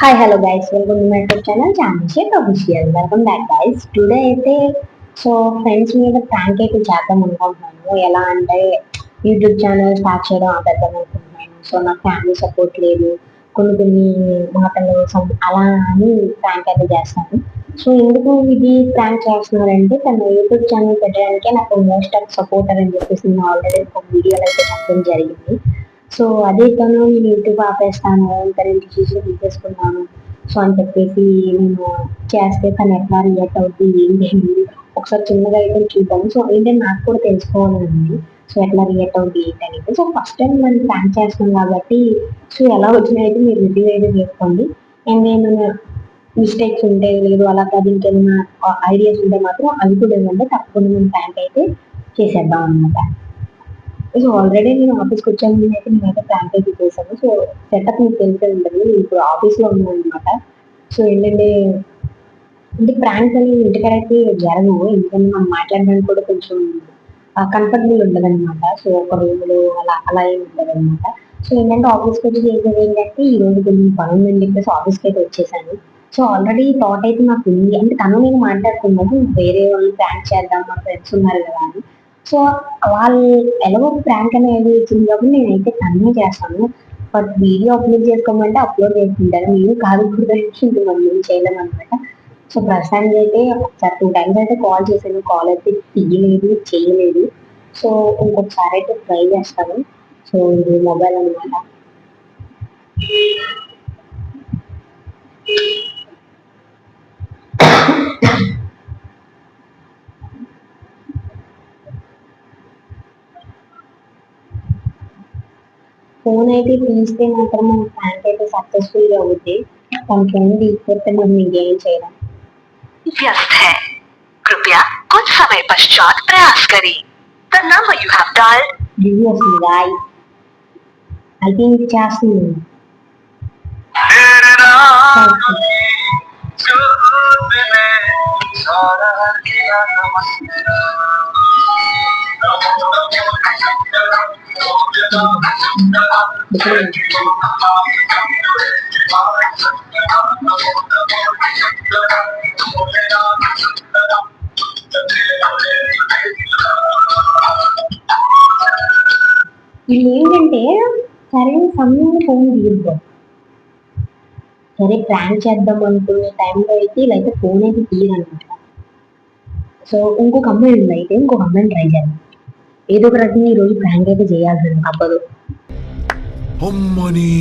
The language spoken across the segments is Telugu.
Hi hello guys welcome to my YouTube channel చాందిషేక్ official welcome back guys today అయితే సో ఫ్రెండ్స్ మీద ప్రాంక్ అయితే చేద్దాం అనుకుంటున్నాను. ఎలా అంటే యూట్యూబ్ ఛానల్ స్టార్ట్ చేయడం ఆపేద్దాం అనుకుంటున్నాను. సో నాకు ఫ్యామిలీ సపోర్ట్ లేదు, కొన్ని కొన్ని మాటలు అలా అని ప్రాంక్ అయితే చేస్తాను. సో ఎందుకు ఇది ప్రాంక్ చేస్తున్నారంటే తన యూట్యూబ్ ఛానల్ పెట్టడానికే నాకు మోస్ట్ ఆఫ్ సపోర్టర్ అని చెప్పేసి నేను ఆల్రెడీ ఒక వీడియోలో అయితే చెప్పడం జరిగింది. సో అదే తను నేను యూట్యూబ్ ఆపేస్తాను, ఇంకా నేను డిసిషన్ తీసేసుకున్నాను సో అని చెప్పేసి నేను చేస్తే తను ఎట్లా రియాక్ట్ అవుతుంది ఏంటి అనేది ఒకసారి చిన్నగా అయితే చూద్దాము. సో ఏంటంటే నాకు కూడా తెలుసుకోవాలని సో ఎట్లా రియాక్ట్ అవుతుంది ఏంటి అనేది. సో ఫస్ట్ టైం మనం ప్లాన్ చేస్తున్నాం కాబట్టి సో ఎలా వచ్చినాయైతే మీరు రివ్యూ అయితే చేసుకోండి. అండ్ ఏమైనా మిస్టేక్స్ ఉంటే లేదు అలా కాదు ఇంకేమైనా ఐడియాస్ ఉంటే మాత్రం అవి కూడా ఏమంటే తప్పకుండా మేము ప్లాన్ అయితే చేసేద్దాం అనమాట. సో ఆల్రెడీ నేను ఆఫీస్కి వచ్చాను అయితే నేనైతే ప్రాంక్ అయితే చేశాను. సో సెటప్ మీకు తెలిసే ఉంటుంది, నేను ఇప్పుడు ఆఫీస్లో ఉన్నాను అనమాట. సో ఏంటంటే అంటే ప్రాంక్ అని ఇంటికైతే జరగవు, ఎందుకంటే మనం మాట్లాడడానికి కూడా కొంచెం కంఫర్టబుల్ ఉండదు అనమాట. సో ఒక రూమ్లో అలా అలా ఏమి ఉండదు అనమాట. సో ఏంటంటే ఆఫీస్కి వచ్చి చేసేది ఏంటంటే ఈ రోజు కొంచెం పని ఉందని చెప్పేసి ఆఫీస్కి అయితే వచ్చేసాను. సో ఆల్రెడీ థాట్ అయితే నాకు ఉంది, అంటే తను నేను మాట్లాడుకున్నాను వేరే వాళ్ళు ప్రాంక్ చేద్దాం మా ఫ్రెండ్స్ ఉన్నారు కదా అని. సో వాళ్ళు ఎలాగో ప్రాంక్ అనేది వచ్చింది కాబట్టి నేనైతే తన్నే చేస్తాను. బట్ వీడియో అప్లోడ్ చేసుకోమంటే అప్లోడ్ చేసుకుంటాను, నేను కాదు కూడా మనం చేయలేము అనమాట. సో ప్రస్తుతానికి అయితే ఒకసారి 2 టైమ్స్ అయితే కాల్ చేశాను, కాల్ అయితే తీయలేదు చేయలేదు. సో ఇంకొకసారి అయితే ట్రై చేస్తాను. సో ఇది మొబైల్ అనమాట. ఫోన్ అయితే తీస్తే మాత్రం మన ప్రాంక్ అయితే సక్సెస్ఫుల్ గా అవుద్ది. మన ఫోన్ తీసుకోతే మనం ఇంకేం చేయలేం. व्यस्त है, कृपया कुछ समय पश्चात प्रयास करें. The number you have dialed. Review వస్తుంది గాయ్, ఐ థింక్ చేస్తుంది. వీళ్ళు ఏంటంటే సరైన సమయంలో ఫోన్ తీయద్దు. సరే ప్రాంక్ చేద్దాం అనుకునే టైంలో అయితే ఇలా అయితే ఫోన్ అయితే తీయదనమాట. సో ఇంకొక అమ్మాయి ఉంది, అయితే ఇంకొక అమ్మాయిని ట్రై చేద్దాం. ఏదో ఒక రకంగా ఈ రోజు ప్రాంక్ అయితే చేయాల్సింది తప్పదు. అమ్మని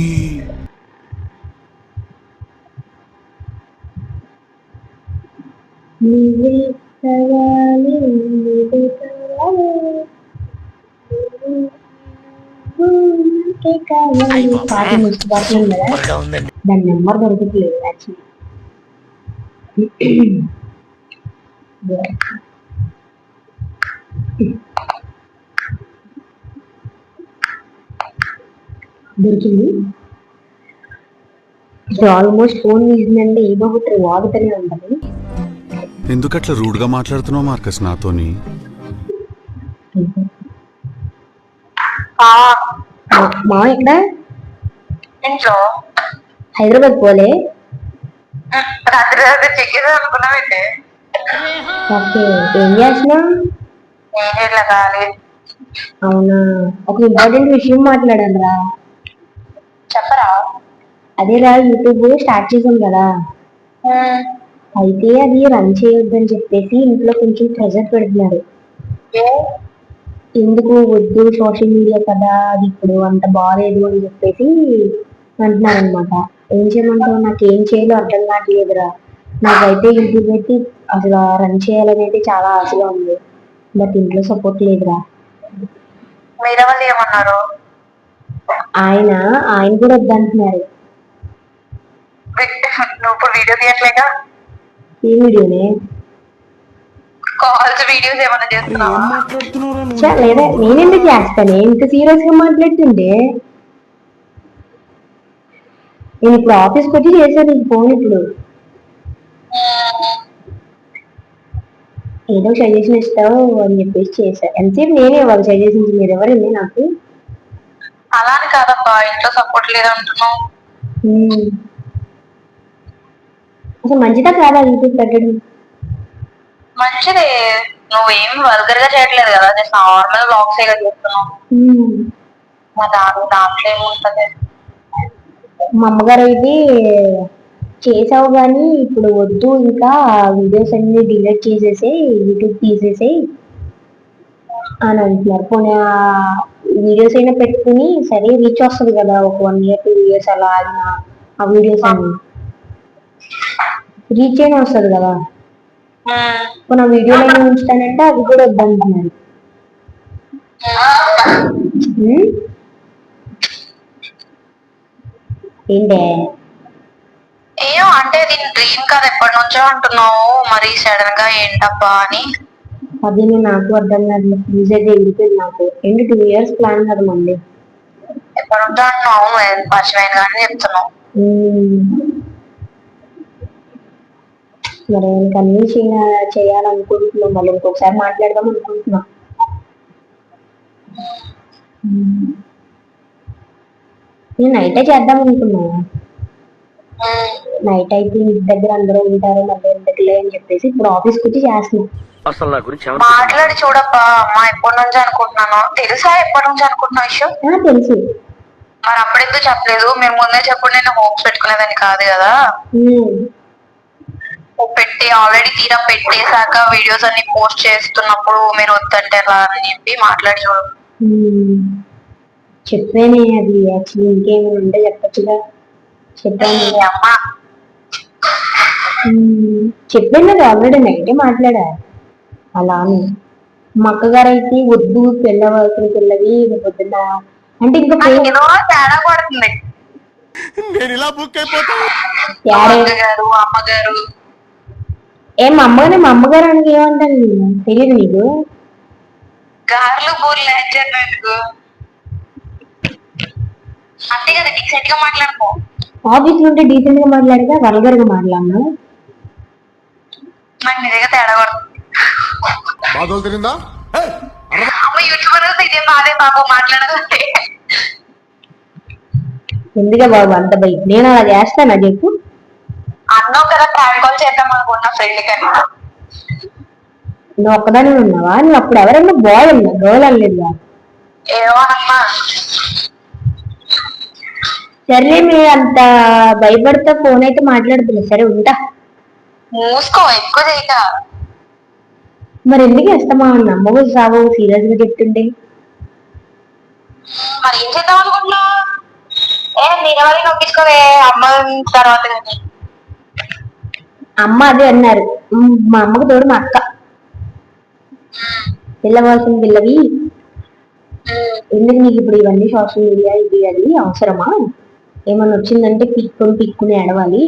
నువ్వే కావాలి, నువ్వే కావాలి, నువ్వే కావాలి. పాట ముస్తు పాటలు ఉంది కదా, దాని నెంబర్ దొరకట్లేదు యాక్చువల్లీ. దొరికింది. ఆల్మోస్ట్ ఫోన్ తీసిందంటే ఏదో ఒకటి వాగుతూనే ఉంటుంది. ఎందుకట్లా రూడ్గా మాట్లాడుతున్నావు మార్కస్ నాతోని? మా ఇక్కడ ఇంట్లో హైదరాబాద్ పోలే. రాత్రి రాత్రి చెక్కేదా అనుకున్నామంటే ఓకే, ఏం చేస్తున్నావు? నేను ఇట్లా కాలి. అవునా, ఒక ఇంపార్టెంట్ విషయం మాట్లాడాను రా. చెప్పరా? అదేరా యూట్యూబ్ స్టార్ట్ చేసాం కదా, అయితే అది రన్ చేయొద్దని చెప్పేసి ఇంట్లో కొంచెం ప్రెజర్ పెడుతున్నారు. ఎందుకు వద్దు, సోషల్ మీడియా కదా అది ఇప్పుడు అంత బాగాలేదు అని చెప్పేసి అంటున్నారు అనమాట. ఏం చేయమంటావు, నాకు ఏం చేయాలో అర్థం కావట్లేదురా. నాకైతే యూట్యూబ్ అయితే అసలు రన్ చేయాలని అయితే చాలా ఆశగా ఉంది, బట్ ఇంట్లో సపోర్ట్ లేదురా. వేరే వాళ్ళు ఏమన్నారు? ఆయన ఆయన కూడా వద్దంటున్నారు. నువ్వు ఇప్పుడు వీడియో తీయట్లేగా? ఈ వీడియోనే కాల్స్ వీడియోస్ ఏమైనా చేస్తున్నావా? లేదా నేనెందుకు చేస్తాను, ఇంత సీరియస్ గా మాట్లాడుతుంటే. నేను ఇప్పుడు ఆఫీస్కి వచ్చి చేశాను ఈ ఫోన్. ఇప్పుడు ఏదో సజెషన్ ఇస్తావు అని చెప్పేసి చేశా. ఎంతసేపు నేనే వాళ్ళు సజెషన్స్, మీరు ఎవరండి నాకు? అలాని కాదబ్బా, ఇంట్లో సపోర్ట్ లేదంటున్నావు. అసలు మంచిదా కాదా యూట్యూబ్ పెట్టడం? మంచిది. నువ్వేం వల్గర్ గా చేయట్లేదు కదా, జస్ట్ నార్మల్ బ్లాగ్స్ చేస్తున్నావు. మా దాంట్లో ఏముంటది? మా అమ్మగారు అయితే చేసావు కానీ ఇప్పుడు వద్దు, ఇంకా వీడియోస్ అన్ని డిలీట్ చేసేసి యూట్యూబ్ తీసేసి అని అంటున్నారు. పోనీ వీడియోస్ అయినా పెట్టుకుని సరే రీచ్ వస్తుంది కదా, ఒక 1 year 2 years అలా ఆగిన ఆ వీడియోస్ అన్ని రీచ్ అయినా వస్తుంది కదా. పోనీ ఆ వీడియోలు అయినా ఉంచుతానంటే అది కూడా వద్దంటున్నారు. ఉమ్, ఏంటే? ఏమో అంటే దీని డ్రీమ్ కదా, ఎప్పటి నుంచో అంటున్నావు, మరి సడన్ గా ఏంటబ్బా అని. అది నాకు అర్థం కాదు. యూజ్ అయితే వెళ్ళిపోయింది నాకు. 2 years ప్లాన్ కదా మళ్ళీ. ఎప్పటి నుంచో అంటున్నావు, పరిచయం కానీ చెప్తున్నావు. మరి కన్విన్స్ చేయాలనుకుంటున్నాం, మళ్ళీ ఇంకొకసారి మాట్లాడదాం అనుకుంటున్నాం. నేను నైటే చేద్దాం అనుకున్నా. నైట్ అయితే ఇంటి దగ్గర అందరూ ఉంటారు, మళ్ళీ ఎందుకులే అని చెప్పేసి ఇప్పుడు ఆఫీస్కి వచ్చి చేస్తున్నాం. అసలు నా గురించి మాట్లాడి చూడప్పా. అమ్మా ఎప్పటి నుంచి అనుకుంటున్నాను, తెలుసా ఎప్పటి నుంచి అనుకుంటున్నా విషయం? తెలుసు. మరి అప్పుడెందుకు చెప్పలేదు? మేము ముందే చెప్పు, నేను హోప్స్ పెట్టుకునేదాన్ని కాదు కదా. పెట్టి ఆల్రెడీ తీరా పెట్టేశాక వీడియోస్ అన్ని పోస్ట్ చేస్తున్నప్పుడు మీరు వద్దంటే ఎలా అని చెప్పి మాట్లాడి చూడు. చెప్పానే, అది యాక్చువల్లీ ఇంకేమి ఉంటే చెప్పచ్చుగా. చెప్పాను అమ్మా చెప్పాను కదా, ఆల్రెడీ నైటే మాట్లాడా అలా అని. మా అక్కగారు అయితే వద్దు, పిల్లవలసిన పిల్లవి పొద్దున్న అంటే ఇంకా ఏదో తేడా పడుతుంది. నేను ఇలా బుక్ అయిపోతా. గారు అమ్మగారు మా అమ్మగారు అని ఏమంటాను నేను, తెలియదు నీకు? గార్లు బూర్లు నీకు అంతే కదా, డీసెంట్ గా మాట్లాడుకో. ఆఫీస్ నుండి డీసెంట్ గా మాట్లాడగా వల్గర్ గా మాట్లాడినా నాకు నిజంగా తేడా పడుతుంది. బాధలు తిరిందా? అమ్మ యూట్యూబర్ ఇదే బాధే బాబు మాట్లాడాలంటే. ఎందుకే బాబు అంత భయం? నేను అలా చేస్తానా చెప్పు? అన్నావు కదా ప్రాంక్ కాల్ చేద్దాం అనుకున్నా ఫ్రెండ్ కన్నా. నువ్వు ఒక్కదానే ఉన్నావా? నువ్వు అప్పుడు ఎవరైనా బాయ్ అన్నా, గర్ల్ అనలేదుగా. ఏమోనమ్మా. సర్లే, మీరు అంత భయపడితే ఫోన్ అయితే మాట్లాడుతున్నా. సరే ఉంటా. మూసుకో, ఎక్కువ చేయక. మరి ఎందుకు వేస్తామా? నమ్మవు సాగు సీరియస్ గా చెప్తుండే. మరి ఏం చేద్దాం అనుకుంటున్నావు? నేను వాళ్ళని నొప్పించుకోవే అమ్మ తర్వాత కానీ. అమ్మ అదే అన్నారు. మా అమ్మకు తోడు మా అక్క. పిల్లవాల్సిన పిల్లవి ఎందుకు నీకు ఇప్పుడు ఇవన్నీ సోషల్ మీడియా ఇది అది అవసరమా? ఏమన్నా వచ్చిందంటే పిక్కుని ఏడవాలి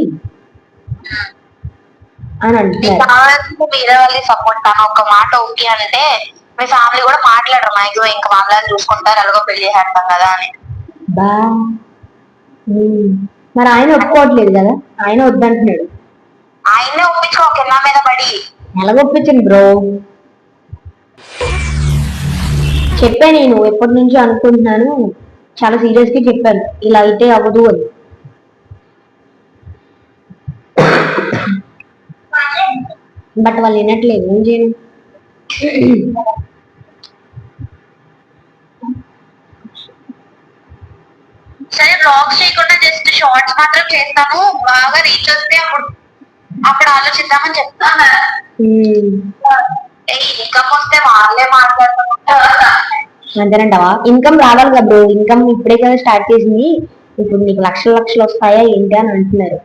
అని అంటున్నారు. మీరే వాళ్ళని సపోర్ట్ తన ఒక మాట ఓకే అంటే మీ ఫ్యామిలీ కూడా మాట్లాడరు మ్యాక్సిమం, ఇంకా వాళ్ళని చూసుకుంటారు, ఎలాగో పెళ్లి చేస్తాం కదా అని. బా మరి ఆయన ఒప్పుకోవట్లేదు కదా, ఆయన వద్దంటున్నాడు. ఆయన్నే ఒప్పించుకో కింద మీద పడి. ఎలాగొప్పించండి బ్రో? చెప్పాను, నేను ఎప్పటి నుంచో అనుకుంటున్నాను, చాలా సీరియస్ గా చెప్పాను ఇలా అయితే అవ్వదు అని. బట్ వాళ్ళు వినట్లేదు, ఏం చేయను. సరే బ్లాగ్స్ చేయకుండా జస్ట్ షార్ట్స్ మాత్రం చేస్తాను, బాగా రీచ్ వస్తే అప్పుడు ఆలోచిద్దామని చెప్తాను. ఇన్కమ్ వస్తే వాళ్ళే మాట్లాడుకుంటారు. అంతేనంటావా? ఇన్కమ్ రావాలి కదా బ్రో, ఇన్కమ్ ఇప్పుడే కదా స్టార్ట్ చేసింది. ఇప్పుడు నీకు లక్షలు లక్షలు వస్తాయా ఏంటి అని అంటున్నారు.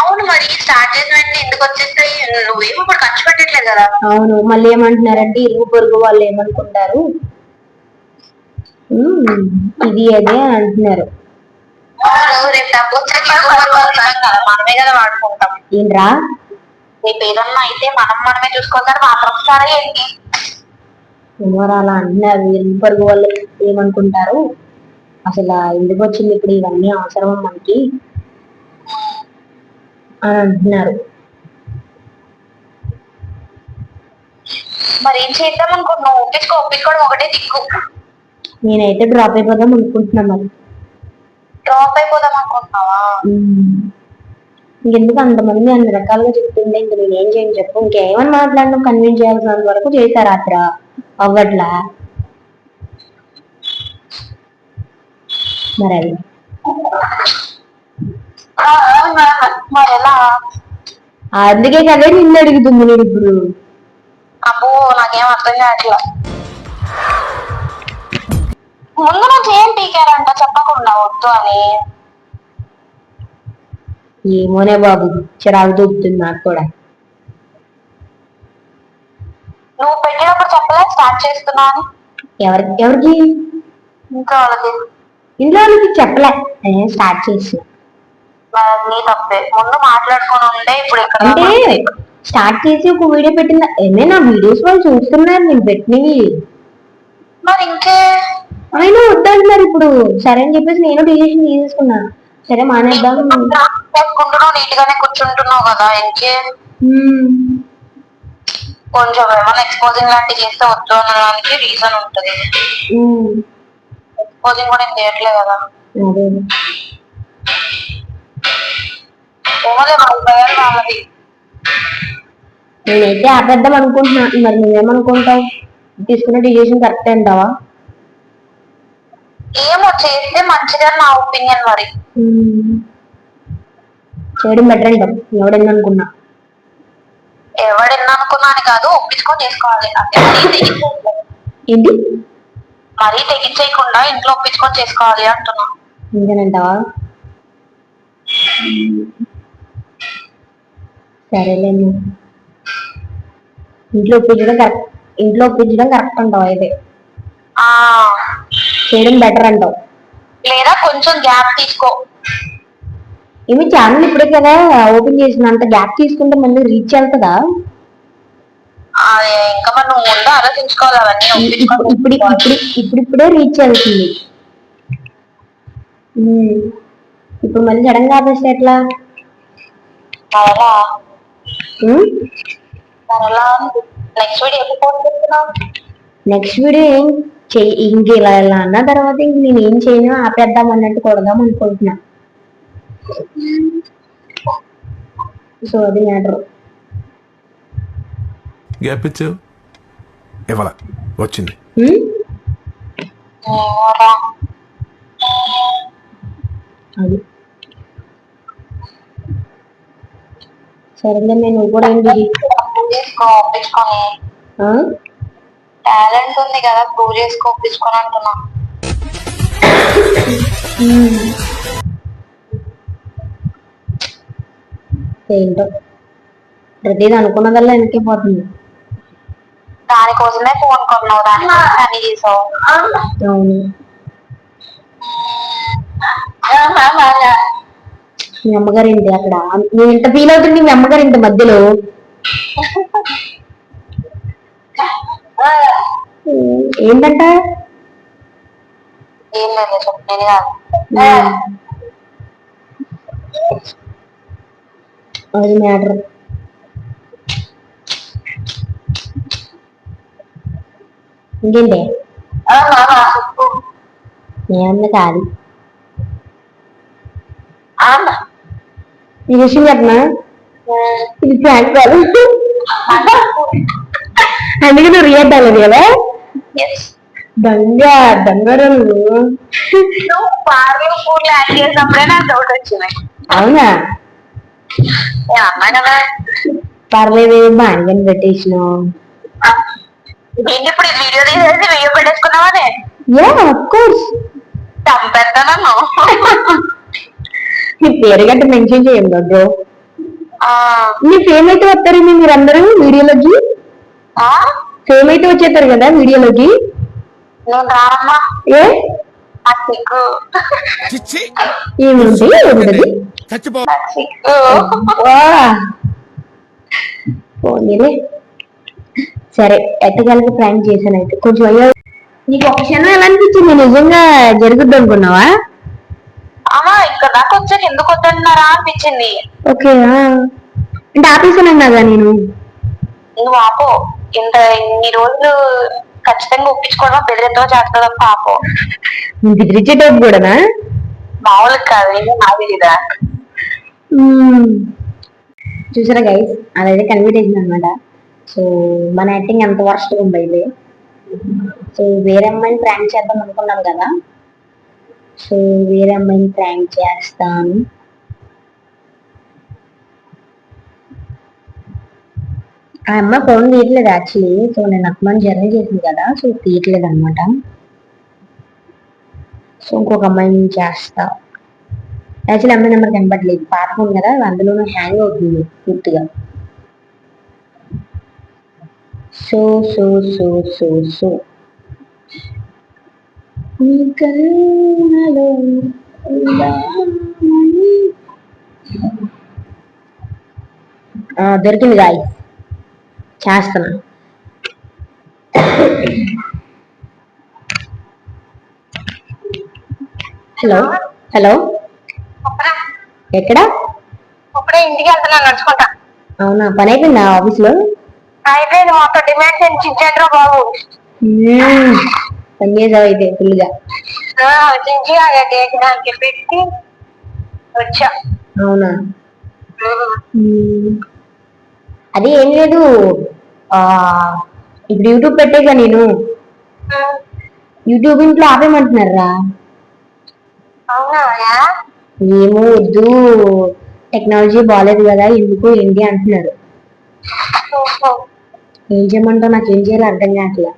అవును, మరి స్టార్ట్ చేసిన వెంటనే ఎందుకు వచ్చేస్తాయి? నువ్వేమో ఇప్పుడు ఖర్చు పెట్టట్లేదు కదా. అవును, మళ్ళీ ఏమంటున్నారంటే ఇరుగు పొరుగు వాళ్ళు ఏమనుకుంటారు ఇది అదే అంటున్నారు. మనమే కదా వాడుకుంటాం. ఏంట్రా? రేపు ఏదన్నా అయితే మనమే చూసుకోవాలి, మాత్రం సరే ఏంటి ఎవరు అలా అంటున్నారు? ఇరుగు పొరుగు వాళ్ళు ఏమనుకుంటారు, అసలు ఎందుకు వచ్చింది ఇప్పుడు ఇవన్నీ అవసరమా మనకి అని అంటున్నారు. మరి ఏం చేద్దాం అనుకుంటున్నావు? ఒప్పించుకోవడం ఒకటే దిక్కు. నేనైతే డ్రాప్ అయిపోదాం అనుకుంటున్నా. మరి డ్రాప్ అయిపోదాం అనుకుంటున్నావా? ఇంకెందుకు అంతమంది అన్ని రకాలుగా చెప్తుంటే ఇంక నేను ఏం చేయను చెప్పు. ఇంకేమని మాట్లాడడం కన్విన్స్ చేయాల్సినంత వరకు చేశారు అత్ర అవ్వట్లా. మరి అది మరి ఎలా? అందుకే కదే నిన్ను అడుగుతుంది నేను ఇప్పుడు. అబ్బో నాకేం అర్థం కావట్లా. ముందు నుంచి ఏం పీకారంట చెప్పకుండా వద్దు అని. ఏమోనే బాబు, చిరాకు దొబ్బుతుంది నాకు కూడా. నువ్వు పెట్టినప్పుడు చెప్పలే స్టార్ట్ చేస్తున్నా అని. ఎవరికి ఇంకా వాళ్ళకి ఇంట్లో వాళ్ళకి చెప్పలే స్టార్ట్ చేసి. నీ తప్పే, ముందు మాట్లాడుకొని ఉంటే ఇప్పుడు ఇక్కడ అంటే స్టార్ట్ చేసి ఒక వీడియో పెట్టిందా ఏమైనా వీడియోస్ వాళ్ళు చూస్తున్నారు నేను పెట్టినవి. మరి ఇంకే ఆయన వద్దంటున్నారు ఇప్పుడు. సరే అని చెప్పేసి నేను డిసిషన్ తీసుకున్నా. సరే మానేద్దాం. చేసుకుంటున్నావు, నీట్ గానే కూర్చుంటున్నావు కదా, ఇంకే కొంచెం ఏమైనా ఎక్స్పోజింగ్ లాంటివి చేస్తే వద్దు అనడానికి రీజన్ ఉంటది. ఎక్స్పోజింగ్ కూడా ఏం చేయట్లేదు కదా. ఏమోలే వాళ్ళ భయాలు వాళ్ళది. నేనైతే ఆపేద్దాం అనుకుంటున్నా. మరి నువ్వేమనుకుంటావు? తీసుకున్న డిసిషన్ కరెక్ట్ అంటావా? ఏమో చేస్తే మంచిగా నా ఒపీనియన్. మరి చేయడం బెటర్ అంటాం. ఎవడెన్ననుకున్నా ఎవడెన్ననుకున్నా అని కాదు, ఒప్పించుకొని చేసుకోవాలి. అంటే ఏంటి మరీ తెగించేయకుండా ఇంట్లో ఒప్పించుకొని చేసుకోవాలి అంటున్నా. ఇంకేనంటావా? సరేలేండి. ఇంట్లో ఒప్పించడం కరెక్ట్ అంటావు అయితే. ఆ చేయడం బెటర్ అంటావు. లేదా కొంచెం గ్యాప్ తీసుకో. ఏమి ఛానల్ ఇప్పుడే కదా ఓపెన్ చేసిన, అంత గ్యాప్ తీసుకుంటే మళ్ళీ రీచ్ అవుతుందా? ఇంకా మరి నువ్వు ముందు ఆలోచించుకోవాలి అవన్నీ. ఇప్పుడిప్పుడే రీచ్ అవుతుంది. ఇప్పుడు మళ్ళీ సడన్ గా ఆపేస్తే ఎట్లా? నెక్స్ట్ వీడియో ఏం ఇంక ఇలా అన్న తర్వాత ఇంక నేను ఏం చేయను, ఆపేద్దాం అన్నట్టు కొడదాం అనుకుంటున్నా. సో అది మ్యాటర్. గ్యాప్ ఇచ్చావు ఇవాళ వచ్చింది. అది సరేలే. నువ్వు కూడా ఏంటి టాలెంట్ ఉంది కదా, ప్రూవ్ చేసుకో, ఒప్పించుకొని అంటున్నా. ఏంటో ప్రతిదీ అనుకున్నదల్లా వెనక్కి పోతుంది. దానికోసమే ఫోన్ కొన్నావు, దానికోసం అన్ని చేసావు. అవును. మీ అమ్మగారు ఏంటి అక్కడ? నువ్వు ఇంత ఫీల్ అవుతుంది మీ అమ్మగారు ఇంత మధ్యలో. ఏంటంట? ఏం లేదు చెప్పేది కాదు. అది మ్యాటర్. ఇంకేంటి? ఏమన్నా కాదు. ఈ విషయం చెప్పనా? ఇది ప్రాంక్ కాదు. అందుకే నువ్వు రియాక్ట్ అవ్వలేదు కదా. బంగారం అవునా? పర్లేదు బాగా పెట్టేసినావు. ఇప్పుడు వీడియో తీసేసి వీడియో పెట్టేసుకున్నావనే? Yeah of course. చంపేస్తాను. నీ పేరు గట్ట మెన్షన్ చేయండి బ్రో. నీ ఫేమ్ అయితే వస్తారు మీరందరూ వీడియోలోకి. ఫేమ్ అయితే వచ్చేస్తారు కదా వీడియోలోకి. నేను రామ్మా. ఏ ఏముంది ఏముంటది? పోనీలే. సరే ఎట్టగలిగి ప్రాంక్ చేశాను అయితే. కొంచెం అయ్యో నీకు ఒక క్షణం ఎలా అనిపించింది? నిజంగా జరుగుద్ది అనుకున్నావా? ఇక్కడ దాకా వచ్చాక ఎందుకు వద్దంటున్నారా అనిపించింది. ఓకే అంటే ఆపేసానన్నాగా నేను. నువ్వు ఆపో. ఇన్ని రోజులు ఖచ్చితంగా ఒప్పించుకోవడం బెదిరితో చేస్తా ఆపో. బెదిరించే టైప్ కూడానా? మామూలుగా కాదు, నాకు తెలీదా? చూసారా గైస్, అదైతే కన్విటేషన్ అనమాట. సో మన యాక్టింగ్ ఎంత వర్స్ట్ ఉంది అయితే. సో వేరే అమ్మాయిని ప్రాంక్ చేద్దాం అనుకున్నాం కదా, సో వేరే అమ్మాయిని ప్రాంక్ చేస్తాను. ఆ అమ్మాయి ఫోన్ తీయట్లేదు యాక్చువల్లీ. సో నేను అమ్మాయిని జర్నీ చేసింది కదా, సో తీయట్లేదు అనమాట. సో ఇంకొక అమ్మాయిని చేస్తా. యాక్చువల్లీ అమ్మాయి నెంబర్ కనపడలేదు, పాత ఫోన్ కదా, అందులోనూ హ్యాంగ్ అవుతుంది పూర్తిగా. So so so so so నీ కళ్ళలో ఉందామని. దొరికింది గాయస్, చేస్తున్నా. హలో హలో, ఎక్కడ? ఇప్పుడే ఇంటికి వెళ్తున్నాను నడుచుకుంటా. అవునా, పని అయిపోయిందా ఆఫీస్ లో? అయిపోయింది, మొత్తం డిమాండ్ చించేంద్ర బాబు. పని చేసావు అయితే ఫుల్ గా. చించి కేక్ దానికి పెట్టి వచ్చా. అవునా, అది ఏం లేదు. ఆ ఇప్పుడు యూట్యూబ్ పెట్టేగా నేను. యూట్యూబ్ ఇంట్లో ఆపేయమంటున్నారా? అవునా? ఏమో వద్దు, టెక్నాలజీ బాగాలేదు కదా, ఎందుకు ఏంటి అంటున్నారు. ఏం చేయమంటావు, నాకు ఏం చేయాలో అర్థం కావట్లే.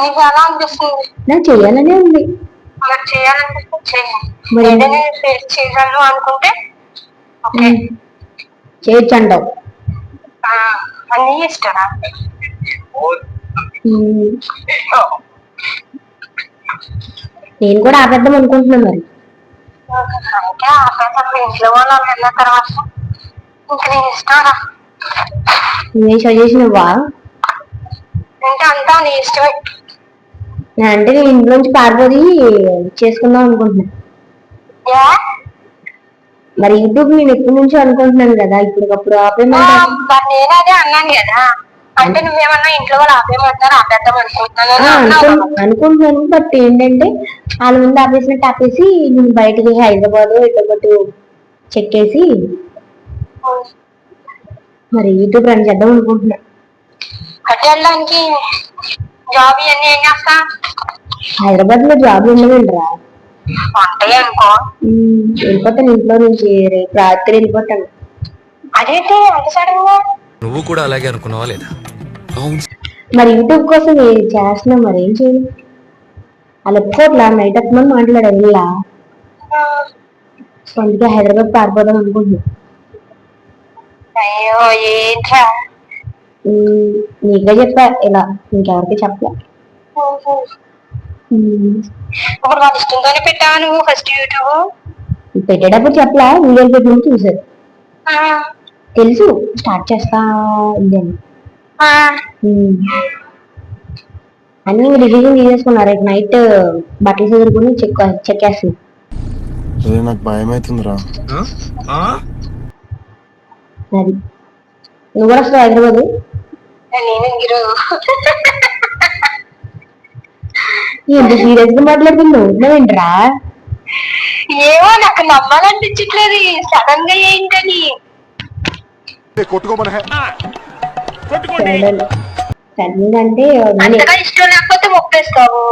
నీకు ఎలా అనిపిస్తుంది? నాకు చేయాలనే ఉంది. మరి చేయాలనిపిస్తే మరి చేయగలను అనుకుంటే చేయొచ్చు అంటావు. అన్నీ ఇష్టరా? నేను కూడా ఆపేద్దాం అనుకుంటున్నాను. మరి అంటే ఆపేటప్పుడు ఇంట్లో వాళ్ళు వెళ్ళిన తర్వాత ఇంక నీ ఇష్టరా. నువ్వే సజెషన్ ఇవ్వా? అంటే అంతా నీ ఇష్టమే. అంటే నేను ఇంట్లోంచి పారిపోయి చేసుకుందాం అనుకుంటున్నాను. మరి యూట్యూబ్ నేను ఎప్పటి నుంచో అనుకుంటున్నాను కదా, ఇప్పటికప్పుడు ఆపేయమంటారు. నేను అదే అన్నాను కదా, అంటే నువ్వేమన్నా ఇంట్లో వాళ్ళు ఆపేయమంటారు ఆపేద్దాం అనుకుంటున్నాను. బట్ ఏంటంటే వాళ్ళ ముందు ఆపేసినట్టు ఆపేసి నేను బయటికి హైదరాబాద్ ఎక్కడొకటి చెక్కేసి మరి యూట్యూబ్ రన్ చేద్దాం అనుకుంటున్నా. అటు వెళ్ళడానికి జాబ్ ఇవన్నీ ఏం చేస్తా? హైదరాబాద్ లో జాబ్ ఉండదండిరా. ఉంటాయి అనుకో. వెళ్ళిపోతాను ఇంట్లో నుంచి, రేపు రాత్రి వెళ్ళిపోతాను. అదేంటి అంత సడన్ గా? నువ్వు కూడా అలాగే అనుకున్నావా లేదా? మరి యూట్యూబ్ కోసం చేస్తున్నాం, మరి ఏం చేయాలి? అలా ఒప్పుకోట్లా, నైట్ అప్పుడు మాట్లాడారు ఇలా. సో అందుకే హైదరాబాద్ పారిపోదాం అనుకుంటున్నాను. అయ్యో ఏంట్రా? నీకే చెప్పా ఇలా, ఇంకెవరికి చెప్పలే. ఇప్పుడు వాళ్ళ ఇష్టంతోనే పెట్టావా నువ్వు ఫస్ట్ యూట్యూబ్? పెట్టేటప్పుడు చెప్పలా, వీడియోలు పెట్టినప్పుడు చూసారు, తెలుసు స్టార్ట్ చేస్తా ఇదని. అన్ని రివిజన్ తీసేసుకున్నారు. రేపు నైట్ బట్టలు చదువుకుని చెక్కేస్తుంది. నాకు భయం అవుతుందిరా. అది నువ్వు కూడా వస్తావు హైదరాబాద్? నేను ఎంత సీరియస్ గా మాట్లాడుతున్నావు, నువ్వేంట్రా? ఏమో నాకు నమ్మాలనిపించట్లేదు సడన్ గా ఏంటని. సడన్ అంటే అంతగా ఇష్టం లేకపోతే ఒప్పేస్తావు.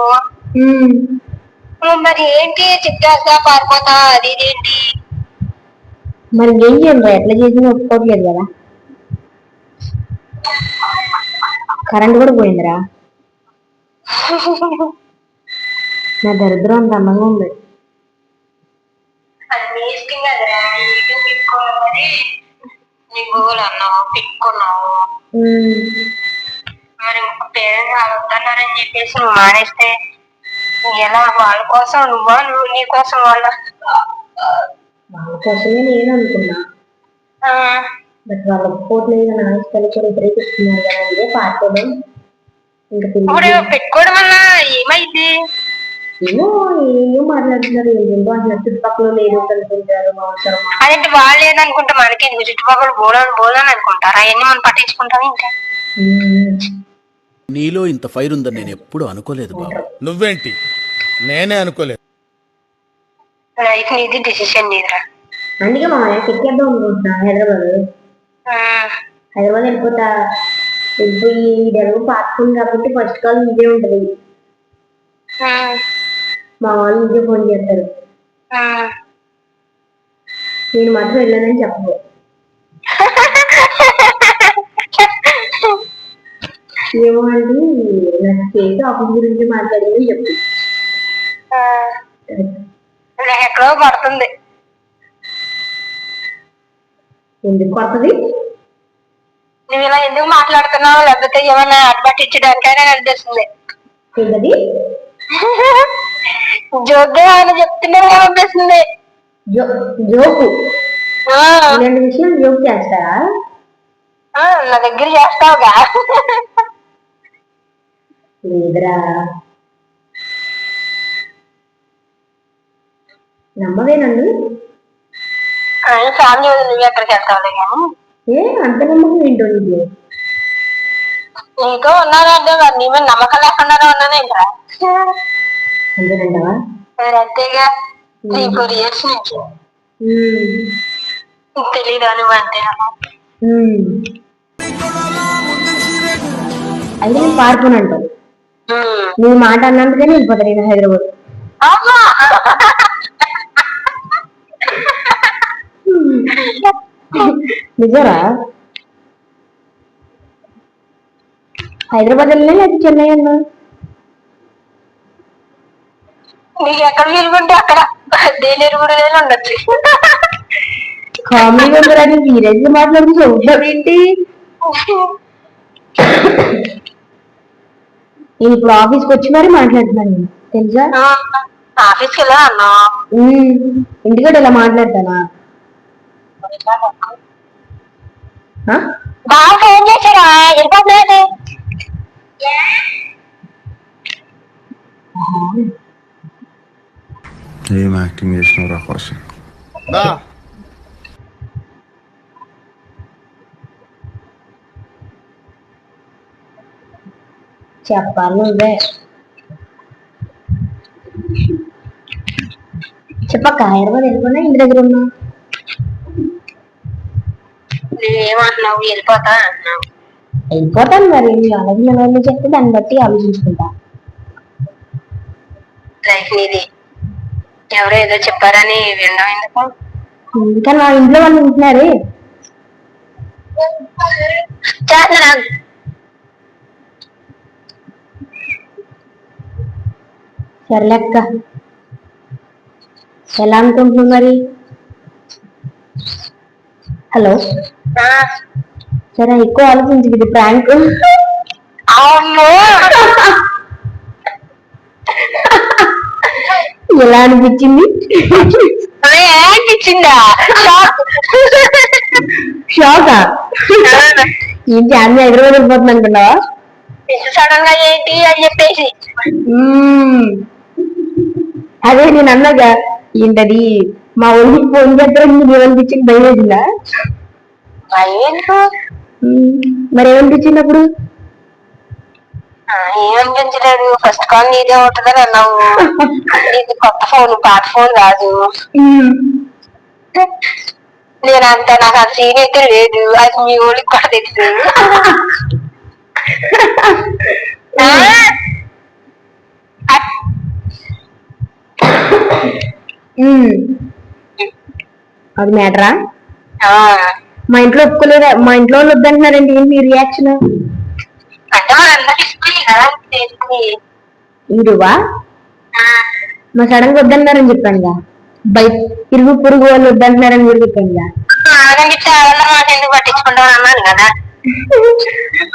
మరి ఏంటి చిక్కేస్తా పారిపోతా అది ఏంటి? మరి ఏం చేయండి, ఎట్లా చేసినా ఒప్పుకోవట్లేదు కదా. కరెంట్ కూడా పోయిందిరా. నా దరిద్రం అంత అందంగా ఉంది. అది ఇష్టం కదరా, యూట్యూబ్ పెట్టుకోవాలి నీ గోల్ అన్నావు పెట్టుకున్నావు. మరి పేరెంట్స్ వద్దన్నారని చెప్పేసి నువ్వు మానేస్తే ఎలా? వాళ్ళ కోసం నువ్వు నీ కోసం వాళ్ళ కోసమే నేను అనుకున్నా. బట్ వాళ్ళు ఒప్పుకోవట్లేదు, నా ఇష్టాలు కూడా వ్యతిరేకిస్తున్నారు కదా, ఇదే పార్టీలో ఇంకా పెట్టుకోవడం వల్ల ఏమైంది? ఏమో ఏమో మాట్లాడుతున్నారు, ఏంటో అంటున్నారు. చుట్టుపక్కల లేదు అనుకుంటారు. అదేంటి వాళ్ళు లేదనుకుంటే మనకి చుట్టుపక్కల బోలని అనుకుంటారా? అవన్నీ మనం పట్టించుకుంటాం ఇంకా. నీలో ఇంత ఫైర్ ఉందని నేను ఎప్పుడు అనుకోలేదు బాబు. నువ్వేంటి? నేనే అనుకోలేదు. లైఫ్ నీది, డిసిషన్ నీదిరా. అందుకే మా చెక్కేద్దాం అనుకుంటున్నా హైదరాబాద్. హైదరాబాద్ వెళ్ళిపోతా. వెళ్ళిపోయి డెలివరీ పార్ట్ఫోన్ కాబట్టి ఫస్ట్ కాల్ ఇదే ఉంటది. మా వాళ్ళు ఇదే ఫోన్ చేస్తారు. నేను మాత్రం వెళ్ళానని చెప్పదు. ఏమో అండి నాకు చేసి ఆఫీస్ గురించి మాట్లాడిందని చెప్పు. ఎక్కడో పడుతుంది. ఎందుకు కొత్తది? నువ్వు ఇలా ఎందుకు మాట్లాడుతున్నావు, లేకపోతే ఏమైనా అడ్బట్టించడానికైనా అనిపిస్తుంది. ఏంటది? జోగ్గా అని చెప్తున్నా అనిపిస్తుంది. జోకు ఇలాంటి విషయం జోక్ చేస్తారా? నా దగ్గర చేస్తావుగా. లేదురా, నమ్మవే నన్ను. ఫ్యామిలీ నువ్వు ఎక్కడికి వెళ్తావులే కానీ. అంత నమ్మకం ఏంటో నీకు? నీతో ఉన్నానంటే మరి నీ మీద నమ్మకం లేకుండానే ఉన్నాను ఇంకా. అంతేనంటావా? అంతేగా. 3-4 years నుంచి తెలీదా నువ్వు అంటే? అయితే నేను పారిపోనంట. నువ్వు మాట అన్నందుకని వెళ్ళిపోతా నేను హైదరాబాద్. నిజరా? హైదరాబాద్ వెళ్ళినా లేదా చెన్నై అన్నా? నీకు ఎక్కడ వీలుకుంటే అక్కడ దేని కూడా ఉండొచ్చు. కామెడీ మెంబర్ సీరియస్ గా మాట్లాడుతూ చదువుతావు ఏంటి? నేను ఇప్పుడు ఆఫీస్కి వచ్చి మరి మాట్లాడుతున్నాను నేను, తెలుసా? ఆఫీస్కి వెళ్ళా అన్నా. ఇంటికాడ ఇలా మాట్లాడతానా? బాగా ఫోన్ చేశారా? వెళ్ళిపోతున్నాడు. ఏం యాక్టింగ్ చేసినావు రా కౌశిక్? చెప్పాలి నువ్వే. చెప్పక్క, హైదరాబాద్ వెళ్ళిపోయినా ఇంటి దగ్గర ఉన్నా? నువ్వేమంటున్నావు? వెళ్ళిపోతా అంటున్నావు. వెళ్ళిపోతాను మరి. నీ ఆలోచన చెప్తే దాన్ని బట్టి ఆలోచించుకుంటా. లైఫ్ నీది. ఎవరో ఏదో చెప్పారని వినడం ఎందుకు? ఇంకా నా ఇంట్లో వాళ్ళు ఉంటున్నారే. సర్లే అక్క, ఎలా అనుకుంటున్నావు మరి? హలో, సరే ఎక్కువ ఆలోచించు, ఇది ప్రాంక్. ఎలా అనిపించింది? అనిపించిందా? షాకా? ఏంటి అన్ని హైదరాబాద్ వెళ్ళిపోతుంది అనుకున్నావా? సడన్ గా ఏంటి అని చెప్పేసి. అదే నేను అన్నాగా, ఏంటది మా ఊరికి ఫోన్ చేస్తారని నీకు ఏమనిపించింది? భయం వేసిందా? మరి ఏమనిపించింది అప్పుడు? ఏమనిపించలేదు. ఫస్ట్ కాల్ నీదే ఉంటుందని అన్నావు. నీది కొత్త ఫోన్, పాత ఫోన్ కాదు. నేనంతా నాకు అది సీన్ అయితే లేదు. అది మీ ఊళ్ళకి కూడా తెలుసు. అది మ్యాటరా? మా ఇంట్లో ఒప్పుకోలేదా? మా ఇంట్లో వాళ్ళు వద్దంటున్నారండి. ఏంటి మీ రియాక్షన్? ఇరువా మా సడన్ గా వద్దన్నారని చెప్పానుగా. బయట ఇరుగు పొరుగు వాళ్ళు వద్దంటున్నారని కూడా చెప్పానుగా. ఎందుకు పట్టించుకుంటావు అన్నాను కదా.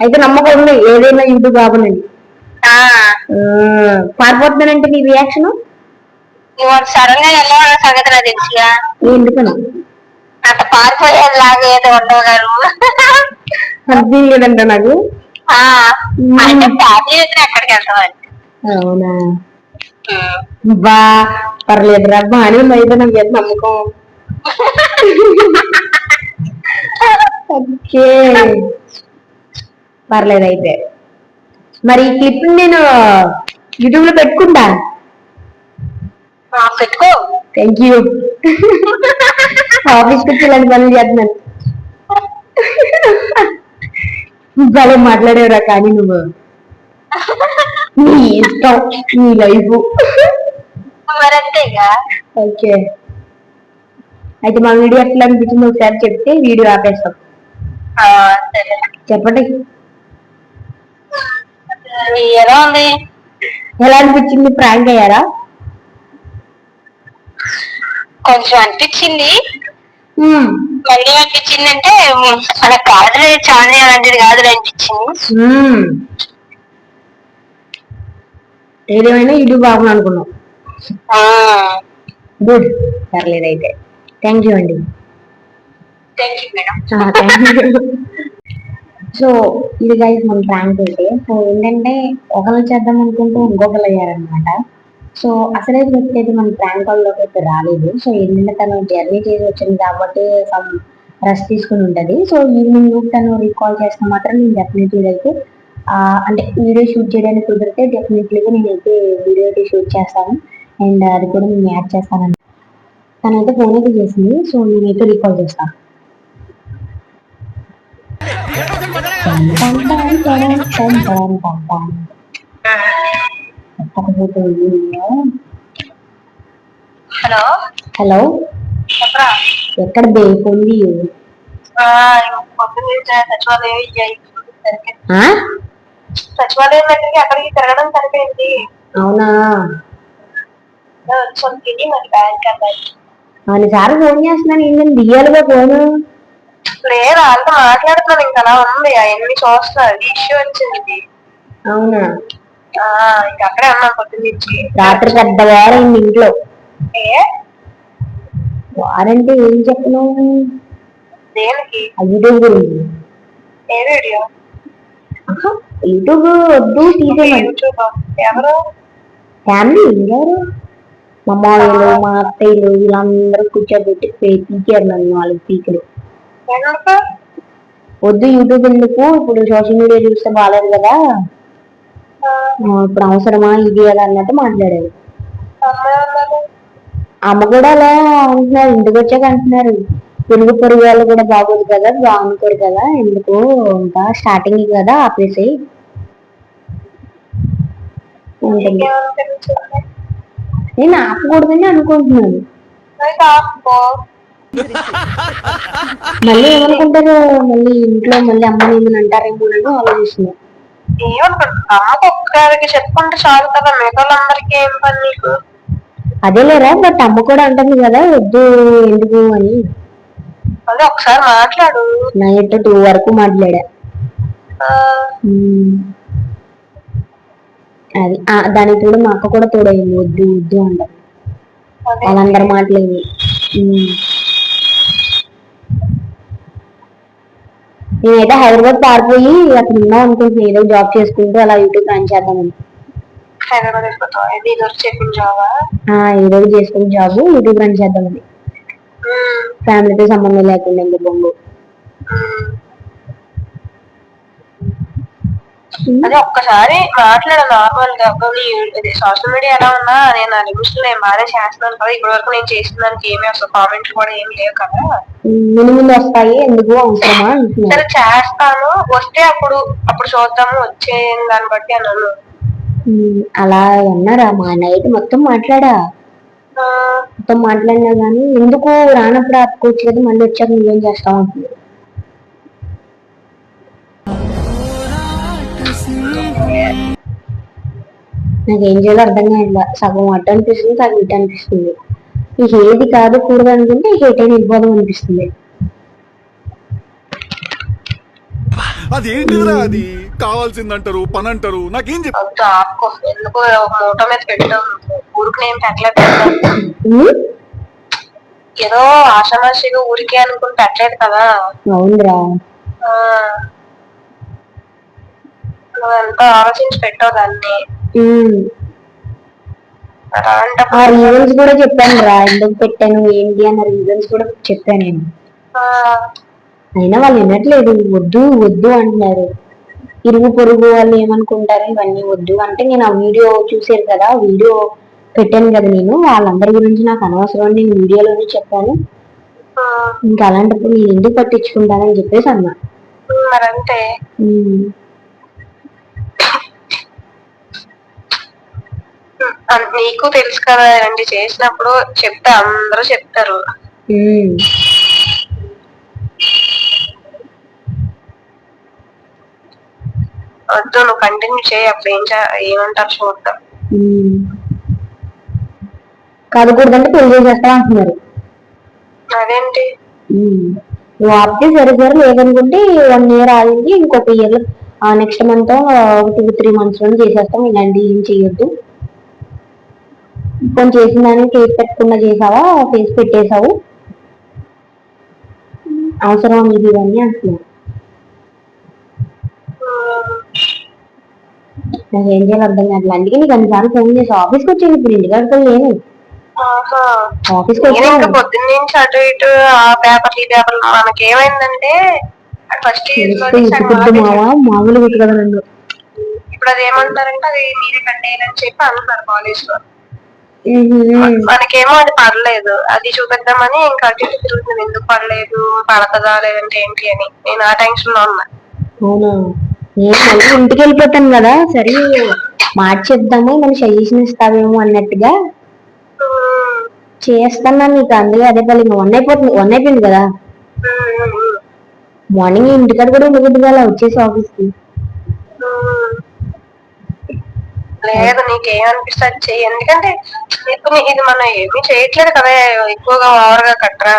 అయితే నమ్మకం ఉంది ఏదైనా ఇంటి బాబునండి. పారిపోతున్నానంటే నీ రియాక్షన్? సడన్ గా వెళ్ళాలన్న సంగతి నాకు తెలుసుగా. ఎందుకని అంత పారిపోయేలాగా ఏదో ఉండవు గారు. అర్థం లేదంట నాకు. అంటే ఫ్యామిలీ ఎక్కడికి వెళ్తామని. అవునా? బా పర్లేదురా, బాగానే ఉంది అయితే నాకు ఎంత నమ్మకం. ఓకే, పర్లేదు అయితే. మరి ఈ క్లిప్ నేను యూట్యూబ్ లో పెట్టుకుంటా. పెట్టుకో. Thank you. ఆఫీస్కి వచ్చి ఇలాంటి పనులు చేస్తున్నాను. భలే మాట్లాడేవరా కానీ నువ్వు. నీ ఇష్టం, నీ లైఫ్. మరంతేగా. ఓకే, అయితే మా వీడియో ఎట్లా అనిపించింది ఒకసారి చెప్తే వీడియో ఆపేస్తాం. సరే చెప్పండి ఎలా ఉంది? ఎలా అనిపించింది? ప్రాంక్ అయ్యారా? కొంచెం అనిపించింది. మళ్ళీ అనిపించింది అంటే అలా కాదులే, చాలా అలాంటిది కాదులే అనిపించింది. ఏదేమైనా ఇది బాగుంది అనుకున్నాం. గుడ్, పర్లేదు అయితే. థ్యాంక్ యూ అండి. Thank you madam. సో ఇది గైస్ మన ప్రాంక్ అయితే. సో ఏంటంటే ఒకరు చేద్దాం అనుకుంటూ ఇంకొకరు అయ్యారనమాట. సో అసలే వ్యక్తి అయితే మన ప్రాంక్ కాల్లోకి అయితే రాలేదు. సో ఏంటంటే తను జర్నీ చేసి వచ్చింది కాబట్టి సమ్ రెస్ట్ తీసుకుని ఉంటది. సో ఈవినింగ్ తను రీకాల్ చేస్తే మాత్రం నేను డెఫినెట్లీ అయితే అంటే వీడియో షూట్ చేయడానికి కుదిరితే డెఫినెట్లీగా నేనైతే వీడియో అయితే షూట్ చేస్తాను. అండ్ అది కూడా నేను యాడ్ చేస్తాను. తనైతే ఫోన్ అయితే చేసింది. సో నేనైతే రీకాల్ చేస్తాను. హలో హలో, చెప్పరా? ఎక్కడ బేకుంది? సచివాలయం దగ్గరికి అక్కడికి తిరగడం సరిపోయింది. అవునా? వచ్చి మరి బ్యాంక్ అబ్బాయి అన్నిసార్లు ఫోన్ చేస్తున్నాను, ఏంటంటే దియ్యాలుగా ఫోను. లేదు వాళ్ళతో మాట్లాడుతున్నాను, ఇంకా అలా ఉంది. అవన్నీ చూస్తున్నారు, ఇష్యూ వచ్చింది. అవునా? ఇంకా అక్కడే ఉన్నాం పొద్దున్నుంచి. రాత్రి పెద్ద వారైంది ఇంట్లో. ఏ వారంటే ఏం చెప్పను? దేనికి? యూట్యూబ్ గురించి. ఏ వీడియో? యూట్యూబ్ వద్దు, తీసేమని. యూట్యూబ్ ఎవరు? ఫ్యామిలీ ఎవరు? మా మామయ్యలు, మా అత్తయ్యలు వీళ్ళందరూ కూర్చోబెట్టి తీసారు నన్ను. వాళ్ళకి పీకలు వద్దు. యూట్యూబ్ ఎందుకు, ఇప్పుడు సోషల్ మీడియా చూస్తే బాగాలేదు కదా, ఇప్పుడు అవసరమా ఇది కదా అన్నట్టు మాట్లాడారు. అమ్మ కూడా అలా అంటున్నారు, ఇంటికి వచ్చాక అంటున్నారు. తెలుగు పొరుగు వాళ్ళు కూడా బాగోదు కదా, బాగుంటారు కదా, ఎందుకు ఇంకా స్టార్టింగ్ కదా ఆపేసి ఉంటుంది. నేను ఆపకూడదని అనుకుంటున్నాను. మళ్ళీ ఏమనుకుంటారు, మళ్ళీ ఇంట్లో మళ్ళీ అమ్మని ఏమని అంటారేమోనని ఆలోచిస్తున్నాను. అమ్మకు ఒక్కరికి చెప్పుకుంటే చాలు కదా, మిగతా వాళ్ళందరికీ ఏం పని నీకు? అదేలేరా, బట్ అమ్మ కూడా అంటుంది కదా వద్దు ఎందుకు అని. అదే ఒకసారి మాట్లాడు. నైట్ 2 వరకు మాట్లాడా. అది దానికి కూడా మా అక్క కూడా తోడైంది, వద్దు వద్దు అంటారు వాళ్ళందరూ మాట్లాడి. నేనైతే హైదరాబాద్ పారిపోయి అక్కడ ఉన్నాం అనుకుంటున్నాను, ఏదో జాబ్ చేసుకుంటూ అలా యూట్యూబ్ రన్ చేద్దామని. ఏదో చేసుకుని జాబ్ యూట్యూబ్ రన్ చేద్దామని, ఫ్యామిలీతో సంబంధం లేకుండా. ఇంకా బొంగు అదే ఒక్కసారి మాట్లాడ నార్మల్ గా. సోషల్ మీడియా ఎలా ఉన్నా నేను నా లిమిట్స్ నేను బాగా చేస్తున్నాను కదా, ఇప్పటి వరకు నేను చేసిన దానికి ఏమి అసలు కామెంట్లు కూడా ఏమి లేవు కదా. ముందు వస్తాయి, ఎందుకు అవసరమా సరే చేస్తాను, వస్తే అప్పుడు చూద్దాము, వచ్చే దాన్ని బట్టి అన్నాను. అలా అన్నారా? మా నైట్ మొత్తం మాట్లాడినా గానీ ఎందుకు రానప్పుడు ఆపుకోవచ్చు కదా, మళ్ళీ వచ్చాక నువ్వేం చేస్తావు అంటుంది. నాకేం చేయాలో అర్థం కాదు. సగం అడ్డు అనిపిస్తుంది, సగం ఇటు అనిపిస్తుంది. ఈ ఏది కాదు కూడదు అనుకుంటే ఈ హేట్ అయినా వెళ్ళిపోదాం అనిపిస్తుంది. అదేంటిదిరా, అది కావాల్సిందంటారు, పని అంటారు, నాకేం ఆపుకో. ఎందుకు మూట మీద పెట్టాం, ఊరికి నేను పెట్టలేదు. ఏదో ఆషామాషిగా ఊరికే అనుకుని పెట్టలేదు కదా. అవునురా, నువ్వెంతో ఆలోచించి పెట్టావు దాన్ని. ఆ రీజన్స్ కూడా చెప్పాను రా, ఎందుకు పెట్టాను ఏంటి అన్న రీజన్స్ కూడా చెప్పాను నేను. అయినా వాళ్ళు వినట్లేదు, వద్దు వద్దు అంటున్నారు. ఇరుగు పొరుగు వాళ్ళు ఏమనుకుంటారు ఇవన్నీ వద్దు అంటే. నేను ఆ వీడియో చూసారు కదా, వీడియో పెట్టాను కదా నేను, వాళ్ళందరి గురించి నాకు అనవసరం, నేను వీడియోలోనే చెప్పాను. ఇంకా అలాంటప్పుడు నేను ఎందుకు పట్టించుకుంటానని చెప్పేసి అన్నా. మరంతే. ఉమ్. నీకు తెలుసు కదా ఇలాంటి చేసినప్పుడు చెప్తే అందరూ చెప్తారు. ఉమ్. వద్దు, నువ్వు కంటిన్యూ చేయి, అప్పుడు ఏమంటారు చూద్దాం. కాదుకూడదంటే పెళ్లి చేసేస్తా అంటున్నారు. అదేంటి? నువ్వు ఆపితే సరే సరే, లేదనుకుంటే 1 year ఆగింది, ఇంకొక ఇయర్ నెక్స్ట్ మంత్ 2-3 months లో చేసేస్తాం, ఇలాంటి ఏం చెయ్యొద్దు. కొంచెం చేసిన దాన్ని కేసు పెట్టకుండా చేసావా, కేసు పెట్టేశావు, అవసరం ఇది ఇవన్నీ అంటున్నారు. నాకు ఏం చేయాలి అర్థం కావట్లేదు. అందుకే నీకు అన్నిసార్లు ఫోన్ చేసి ఆఫీస్కి వచ్చాను, ఇప్పుడు ఇంటికాడితో లేను. ఆఫీస్కి వచ్చాను పొద్దున్న నుంచి అటు ఇటు ఆ పేపర్ ఈ పేపర్. మనకేమైందంటే ఫస్ట్ మావా మామూలు గుట్టు కదా నన్ను. ఇప్పుడు అది ఏమంటారంటే అది మీరే కట్టేయాలని చెప్పి అంటున్నారు కాలేజ్ లో. మనకేమో అది పడలేదు, అది చూపిద్దామని ఇంకా అటు ఇటు తిరుగుతుంది. ఎందుకు పడలేదు, పడతదా లేదంటే ఏంటి అని నేను ఆ టెన్షన్ లో ఉన్నా. అవునా, నేను మళ్ళీ ఇంటికి వెళ్ళిపోతాను కదా, సరే మార్చేద్దాము, మనం సజెషన్ ఇస్తావేమో అన్నట్టుగా చేస్తాను నీకు. అందుకే అదే పని 1 అయిపోయింది కదా. మార్నింగ్ ఇంటికాడ కూడా ఉండకూడదు కదా, వచ్చేసి ఆఫీస్కి. లేదు, నీకేమనిపిస్తే అది చెయ్యి. ఎందుకంటే ఇప్పుడు ఇది మనం ఏమీ చేయట్లేదు కదా, ఎక్కువగా ఓవర్గా కట్టరా.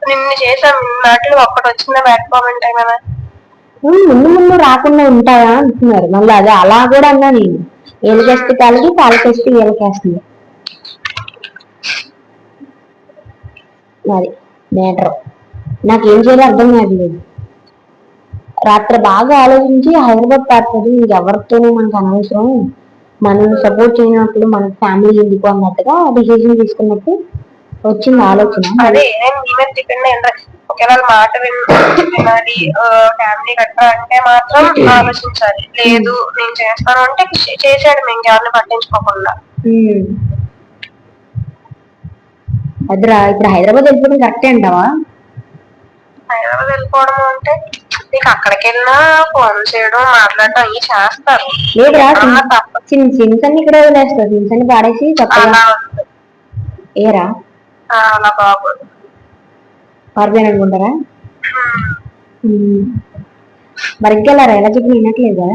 నిన్ను చేసాం నాటిలో ఒక్కటి వచ్చిందా బ్యాక్ కామెంట్ ఏమైనా? ముందు ముందు రాకుండా ఉంటాయా అంటున్నారు. మళ్ళీ అదే అలా కూడా అన్నా నేను, ఏళ్ళకేస్తే కాలికి, కాలికేస్తే ఏళ్ళకేస్తుంది. మరి మ్యాటర్ నాకేం చేయాలో అర్థం కావట్లేదు. రాత్రి బాగా ఆలోచించి హైదరాబాద్ పారిపోదు, ఇంకెవరితోనూ మనకు అనవసరం, మనం సపోర్ట్ చేయనప్పుడు మన ఫ్యామిలీ ఎందుకు అన్నట్టుగా డిసిజన్ తీసుకున్నట్టు వచ్చింది ఆలోచన. అదే డిపెండ్. ఒకవేళ మాట వినాలి, ఫ్యామిలీ కట్టరా అంటే మాత్రం ఆలోచించాలి. లేదు నేను చేస్తాను అంటే చేసాడు, మేము ఎవరిని పట్టించుకోకుండా. అదిరా ఇప్పుడు హైదరాబాద్ వెళ్ళిపోవడం కరెక్టే అంటావా? హైదరాబాద్ వెళ్ళిపోవడం అంటే నీకు అక్కడికి వెళ్ళినా ఫోన్ చేయడం మాట్లాడడం అవి చేస్తారు. లేదురా, సిమ్స్ అన్ని ఇక్కడ వదిలేస్తారు, సిమ్స్ అన్ని పాడేసి తప్పగా ఏరా అలా బాగోదు. పారిపోయాను అనుకుంటారా? మరిగ్గెళ్ళారా, ఎలా చెప్పి వినట్లేదా?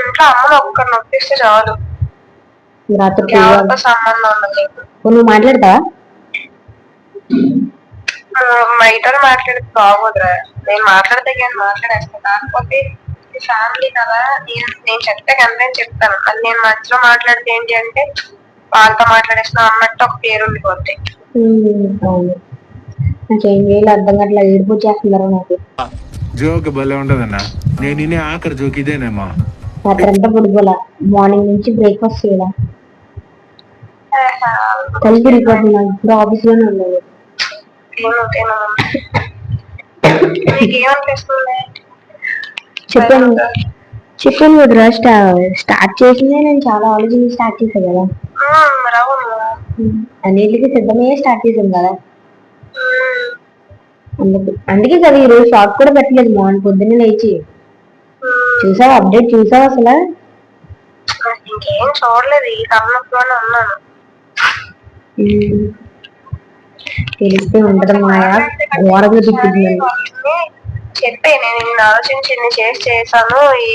ఇంట్లో అమ్మను ఒక్కరు నొప్పిస్తే చాలు, రాత్రి సంబంధం ఉండదు. నువ్వు మాట్లాడతావా? బయట మాట్లాడితే బాగోదురా. నేను మాట్లాడితే కానీ మాట్లాడేస్తాను, కాకపోతే ఫ్యామిలీ కదా, నేను చెప్తే కనుక చెప్తాను. అది నేను మధ్యలో మాట్లాడితే ఏంటి అంటే వాళ్ళతో మాట్లాడేస్తున్నా అన్నట్టు ఒక పేరు ఉండిపోద్ది. నాకేం చేయాలి అర్థం కావట్లా, ఏడుపు వచ్చేస్తున్నారు నాకు. జోక్ భలే ఉంటదన్నా, నేను ఆఖరి జోక్ ఇదేనేమా. రాత్రంతా పడుకోలే, మార్నింగ్ నుంచి బ్రేక్ఫాస్ట్ చేయాల, కలిపి రిపోర్ట్ ఇప్పుడు ఆఫీస్ లోనే ఉండదు. చెప్పాను కదరా, స్టార్ట్ చేసిందే నేను చాలా ఆలోచించి స్టార్ట్ చేశాను కదా, అన్నిటికీ సిద్ధమయ్యే స్టార్ట్ చేశాను కదా. అందుకే కదా ఈ రోజు షార్ట్ కూడా పెట్టలేదు. మార్నింగ్ పొద్దున్నే లేచి చూసావా, అప్డేట్ చూసావా అసలు? ఇంకేం చూడలేదు, ఈ తలనొప్పిలోనే ఉన్నాను. తెలిస్తే ఉండదు మాయా, ఘోరంగా తిప్పుతుంది. చెప్పే నేను ఇన్ని ఆలోచించి ఇన్ని చేశాను, ఈ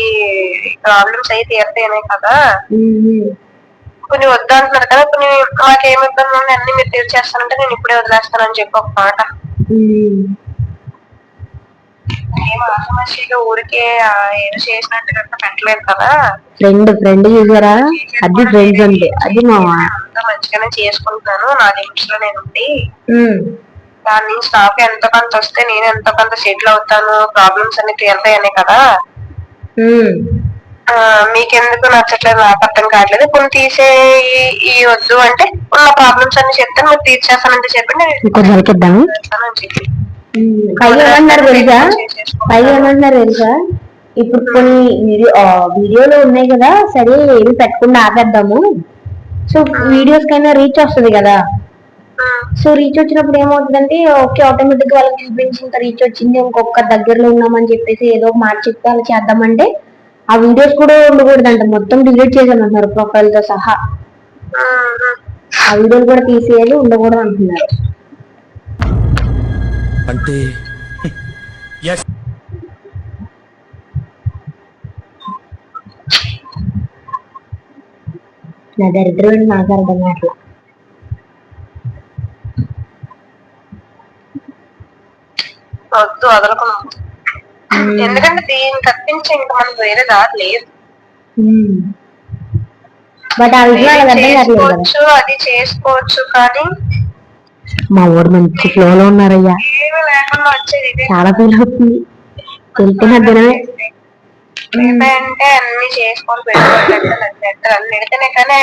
ప్రాబ్లమ్స్ అయితే తీరుతాయనే కదా. కొన్ని వద్దంటున్నారు కదా, కొన్ని నాకేమి ఇబ్బంది ఉంది అన్ని మీరు తీర్చేస్తానంటే నేను ఇప్పుడే వదిలేస్తానని చెప్పి ఒక మాట. ఏం ఆసమాషిగా ఊరికే ఏదో చేసినట్టు కనుక పెట్టలేదు కదా. ఫ్రెండ్ చూసారా, అది ఫ్రెండ్స్ అంటే అది మా అంతా మంచిగానే చేసుకుంటున్నాను, నా లిమిట్స్ లో నేను ఉండి. దాని నుంచి నాకు ఎంతో కొంత వస్తే నేను ఎంతో కొంత సెటిల్ అవుతాను, ప్రాబ్లమ్స్ అన్ని తీరుతాయనే కదా. మీకెందుకు నచ్చట్లేదు నాకు అర్థం కావట్లేదు, కొన్ని తీసే ఈ వద్దు అంటే ఉన్న ప్రాబ్లమ్స్ అన్ని చెప్తాను, మీరు తీర్చేస్తానంటే చెప్పండి పైగా ఏమన్నారు తెలుసా, ఇప్పుడు కొన్ని వీడియోలు ఉన్నాయి కదా, సరే ఏమి పెట్టకుండా ఆపేద్దాము. సో వీడియోస్ కైనా రీచ్ వస్తుంది కదా. సో రీచ్ వచ్చినప్పుడు ఏమవుతుందంటే ఓకే ఆటోమేటిక్ గా వాళ్ళకి చూపించినంత రీచ్ వచ్చింది, ఇంకొక దగ్గరలో ఉన్నామని చెప్పేసి ఏదో ఒక మాట చెప్తే అలా చేద్దామంటే ఆ వీడియోస్ కూడా ఉండకూడదంట, మొత్తం డిలీట్ చేసామంటున్నారు ప్రొఫైల్ తో సహా. ఆ వీడియోలు కూడా తీసేయాలి, ఉండకూడదు అంటున్నారు. అంటే నా దరిద్రం నాకు అర్థం కావట్లా. వద్దు వదలకున్నాం, ఎందుకంటే దీన్ని తప్పించి ఇంకా మనకు వేరే దారి లేదు. బట్ ఆ విషయం వాళ్ళకి అర్థం కావట్లేదు కదా. చేసుకోవచ్చు, అది చేసుకోవచ్చు, కానీ మా ఊరు మంచి ఫ్లోలో ఉన్నారయ్యా, ఏమీ లేకుండా వచ్చేది ఇదే. చాలా ఫీల్ అవుతుంది వెళ్తున్న దినమే. అంటే అన్ని చేసుకొని పెట్టుకోవాలి, అన్ని పెడితేనే కానీ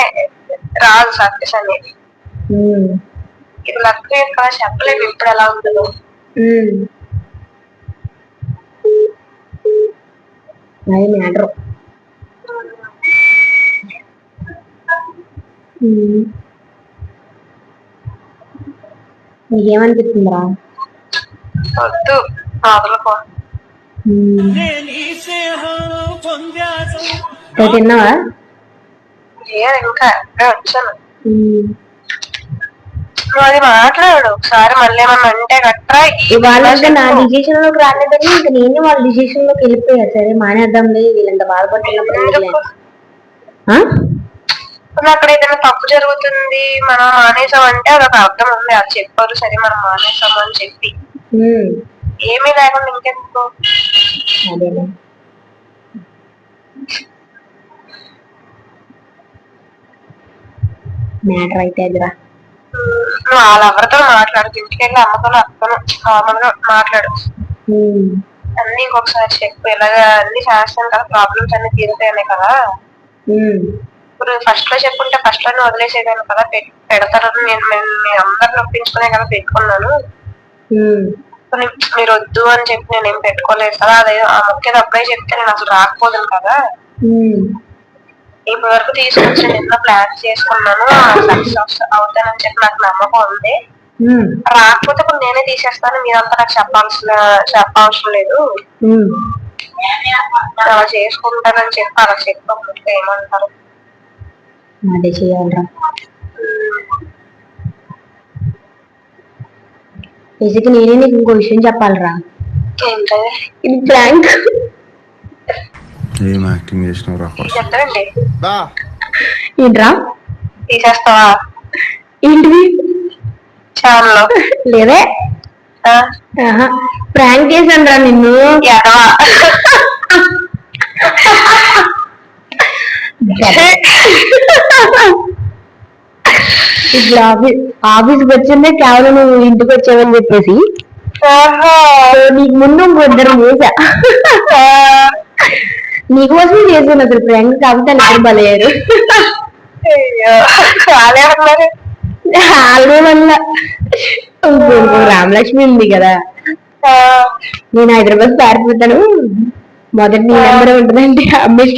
రాదు సక్సెస్ అనేది. ఇది లక్ యొక్క చెప్పలేదు ఇప్పుడు ఎలా ఉంటుందో. అది మ్యాటర్. నీకేమనిపిస్తుందిరా? వద్దు వదలకో. తిన్నావా? లేదు ఇంకా వచ్చాను. నువ్వు అది మాట్లాడు ఒకసారి, మళ్ళీ ఏమన్నా అంటే గట్రా. ఇవాళ నా డిసిషన్ లోకి రాలేదని ఇంకా నేను వాళ్ళ డిసిషన్ లోకి వెళ్ళిపోయా. సరే మానేద్దాంలే, వీళ్ళంత బాధపడుతున్నప్పుడు. అక్కడ ఏదైనా తప్పు జరుగుతుంది మనం మానేసాం అంటే అదొక అర్థం ఉంది, అది చెప్పారు సరే మనం మానేసాము అని చెప్పి. ఏమీ లేకుండా ఇంకెందుకు. అదేనా మ్యాటర్ అయితే అదిరా. నువ్వు వాళ్ళెవరితో మాట్లాడు, ఇంటికి వెళ్ళి అమ్మతో అక్కను నార్మల్ గా మాట్లాడు, అన్ని ఇంకొకసారి చెప్పు. ఇలాగా అన్ని చేస్తాను కదా, ప్రాబ్లమ్స్ అన్ని తీరుతాయి కదా. ఇప్పుడు ఫస్ట్ లో చెప్పుంటే ఫస్ట్ లోనే వదిలేసేదాను కదా, పెడతారు. నేను అందరిని ఒప్పించుకునే కదా పెట్టుకున్నాను, మీరు వద్దు అని చెప్పి నేను ఏం పెట్టుకోలేదు కదా. అదే ఆ ముఖ్యత అప్పుడే చెప్తే నేను అసలు రాకపోదును కదా. ఇప్పటి వరకు తీసుకొచ్చి నిన్న ప్లాన్ చేసుకున్నాను, సక్సెస్ అవుతానని చెప్పి నాకు నమ్మకం ఉంది. రాకపోతే ఇప్పుడు నేనే తీసేస్తాను, మీరంతా నాకు చెప్పవసరం లేదు, అలా చేసుకుంటానని చెప్పి అలా చెప్పకపోతే ఏమంటారు. అదే చేయాలరా. బేసిక్ నేనే నీకు ఇంకో విషయం చెప్పాలరా. ఏంటది? ఇది ప్రాంక్. ఏం యాక్టింగ్ చేసినవరా? చెప్తానండి. ఏంట్రా తీసేస్తావా? ఏంటిది? ఛానల్ లేదే, ప్రాంక్ చేశాను రా నిన్ను. ఇట్లా ఆఫీస్కి వచ్చిందే కేవలం నువ్వు ఇంటికి వచ్చావని చెప్పేసి నీకు ముందు ఇద్దరు చేసా. నీకోసమే చేసాను అసలు ప్రాంక్, కాబట్టి అందరు బలయ్యారు. వాళ్ళే వల్ల రామలక్ష్మి ఉంది కదా, నేను హైదరాబాద్ పారిపోతాను, మొదటి నీ నెంబర్ ఉంటుందంటే అమ్మేసి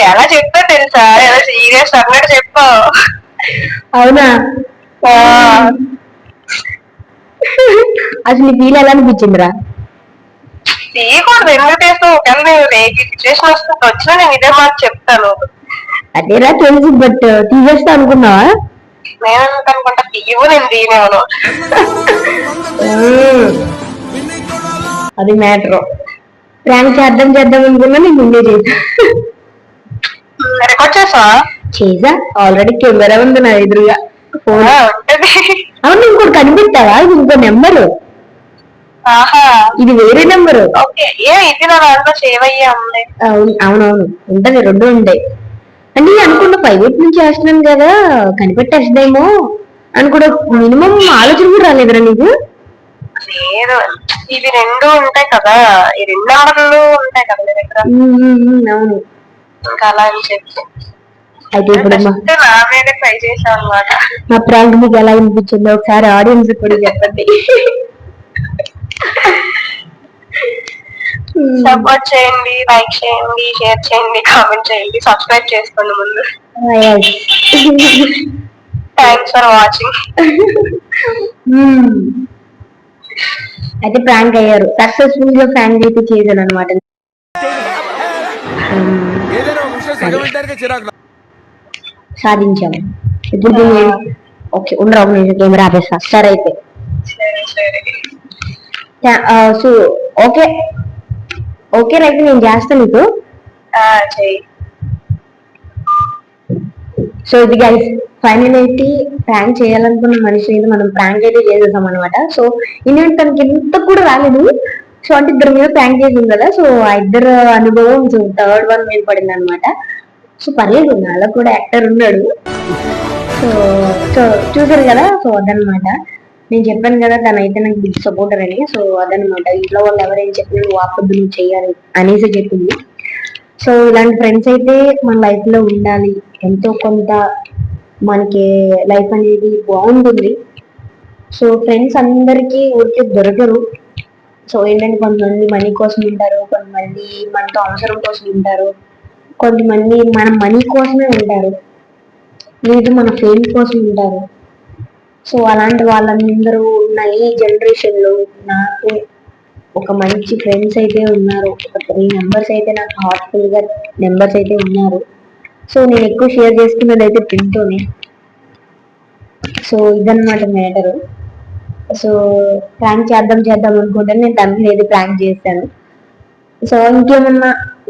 ఎలా చెప్పా తెలుసా, ఎలా సీరియస్ అన్నట్టు చెప్పు. అవునా? అసలు నీ ఫీల్ ఎలా అనిపించిందిరా? తీయకూడదు, ఎందుకు చేస్తావు? ఒకవేళ నేను సిచ్యువేషన్ వస్తుంది వచ్చినా నేను ఇదే మాట చెప్తాను. అదేరా తెలుసు, బట్ తీసేస్తా అనుకున్నావా? నేను అనుకుంటా తీయవు, నేను తీయనేవను. అది మ్యాటర్. ప్రాంక్ చేద్దాం అనుకున్నా, నేను ముందే చేసా. రికార్డ్ చేసా ఆల్రెడీ కెమెరా ఉంది నా ఎదురుగా. అవును, ఇంకోటి కనిపెట్టావా? ఇది ఇంకో నెంబరు, ఇది వేరే నెంబరు. అవునవును ఉంటది, రెండు ఉంటాయి. అంటే అనుకున్న ప్రైవేట్ నుంచి చేస్తున్నాను కదా, కనిపెట్టేస్తుందేమో అని కూడా మినిమం ఆలోచన కూడా రాలేదురా నీకు? లేదు, ఇవి రెండు ఉంటాయి కదా, ఈ రెండు నెంబర్లు ఉంటాయి కదా మీ దగ్గర. అవును, ఇంకా అలా అని చెప్పి అయితే ఇప్పుడు నా మీద ట్రై చేసాం అనమాట. నా ప్రాంక్ మీకు ఎలా అనిపించిందో ఒకసారి ఆడియన్స్ కూడా చెప్పండి. సపోర్ట్ చేయండి, లైక్ చేయండి, షేర్ చేయండి, కామెంట్ చేయండి, సబ్స్క్రైబ్ చేసుకోండి ముందు. Thanks for watching. అయితే ప్రాంక్ అయ్యారు, సక్సెస్ఫుల్ గా ప్రాంక్ అయితే చేశాను అనమాట. సాధించాము ఇప్పుడు. ఓకే ఉండరా ఒక నిమిషం, కెమెరా ఆపేస్తా. సరే అయితే సో ఓకే ఓకే రైట్, నేను చేస్తాను నీకు. చెయ్యి. సో ఇది గైస్ ఫైనల్ అయితే ప్రాంక్ చేయాలనుకున్న మనిషి అయితే మనం ప్రాంక్ అయితే చేసేసాం అనమాట. సో ఇండియన్ తనకి ఎంత కూడా రాలేదు. సో అంటే ఇద్దరు మీద ప్రాంక్ చేసింది కదా, సో ఆ ఇద్దరు అనుభవం సో థర్డ్ వన్ మీద పడింది అనమాట. సో పర్లేదు, నాలో కూడా యాక్టర్ ఉన్నాడు. సో సో చూసారు కదా. సో అదనమాట, నేను చెప్పాను కదా తనైతే నాకు బిగ్ సపోర్టర్ అని. సో అదనమాట, ఇంట్లో వాళ్ళు ఎవరైనా చెప్పినా నువ్వు ఆపొద్దు, నువ్వు చెయ్యాలి అనేసి చెప్పింది. సో ఇలాంటి ఫ్రెండ్స్ అయితే మన లైఫ్ లో ఉండాలి. ఎంతో కొంత మనకి లైఫ్ అనేది బాగుంటుంది. సో ఫ్రెండ్స్ అందరికీ ఊరికే దొరకరు. సో ఏంటంటే కొంతమంది మనీ కోసం ఉంటారు, కొంతమంది మనతో అవసరం కోసం ఉంటారు, కొంతమంది మన మనీ కోసమే ఉంటారు, లేదు మన ఫేమ్ కోసం ఉంటారు. సో అలాంటి వాళ్ళందరూ ఉన్న ఈ జనరేషన్ లో నాకు ఒక మంచి ఫ్రెండ్స్ అయితే ఉన్నారు. ఒక 3 మెంబర్స్ అయితే నాకు హార్ట్ఫుల్ గా మెంబర్స్ అయితే ఉన్నారు. సో నేను ఎక్కువ షేర్ చేసుకున్నది అయితే ప్రింట్తోనే. సో ఇదన్నమాట మ్యాటర్. సో ప్రాంక్ చేద్దాం అనుకుంటే నేను తనని ఏది ప్రాంక్ చేశాను. సో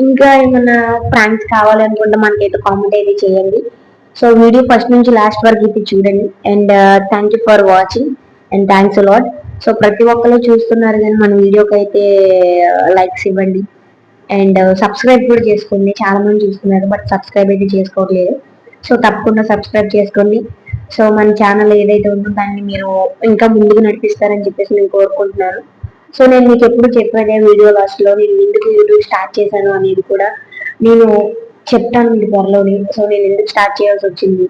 ఇంకా ఏమన్నా ప్రాంక్స్ కావాలి అనుకుంటే మనకైతే కామెంట్ అయితే చేయండి. సో వీడియో ఫస్ట్ నుంచి లాస్ట్ వరకు అయితే చూడండి. And thank you for watching and thanks a lot. So ప్రతి ఒక్కరు చూస్తున్నారు కానీ మన వీడియోకి అయితే లైక్స్ ఇవ్వండి అండ్ సబ్స్క్రైబ్ కూడా చేసుకోండి. చాలా మంది చూస్తున్నారు బట్ సబ్స్క్రైబ్ అయితే చేసుకోవట్లేదు. సో తప్పకుండా సబ్స్క్రైబ్ చేసుకోండి. సో మన ఛానల్ ఏదైతే ఉందో దాన్ని మీరు ఇంకా ముందుకు నడిపిస్తారని చెప్పేసి నేను కోరుకుంటున్నాను. సో నేను మీకు ఎప్పుడు చెప్పానే వీడియో లాస్ట్ లో నేను ఎందుకు యూట్యూబ్ స్టార్ట్ చేశాను అనేది కూడా నేను చెప్తాను మీకు త్వరలోని. సో నేను ఎందుకు స్టార్ట్ చేయాల్సి వచ్చింది.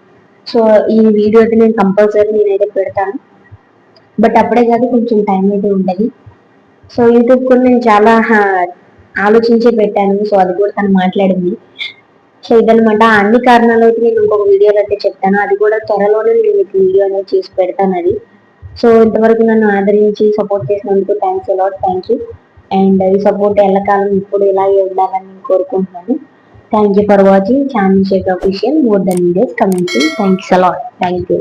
సో ఈ వీడియో అయితే నేను కంపల్సరీ నేనైతే పెడతాను. బట్ అప్పుడే కాదు, కొంచెం టైం అయితే ఉంటుంది. సో యూట్యూబ్ కూడా నేను చాలా ఆలోచించే పెట్టాను. సో అది కూడా తను మాట్లాడింది. సో ఇదనమాట, అన్ని కారణాలు అయితే నేను ఇంకొక వీడియోలో అయితే చెప్తాను. అది కూడా త్వరలోనే నేను మీకు వీడియో అనేది చేసి పెడతాను అది. సో ఇంతవరకు నన్ను ఆదరించి సపోర్ట్ చేసినందుకు thanks a lot, thank you. And ఈ సపోర్ట్ ఎల్లకాలం ఇప్పుడు ఇలాగే ఉండాలని నేను కోరుకుంటున్నాను. Thank you for watching channel shake official. More then videos coming soon. Thanks a lot, thank you.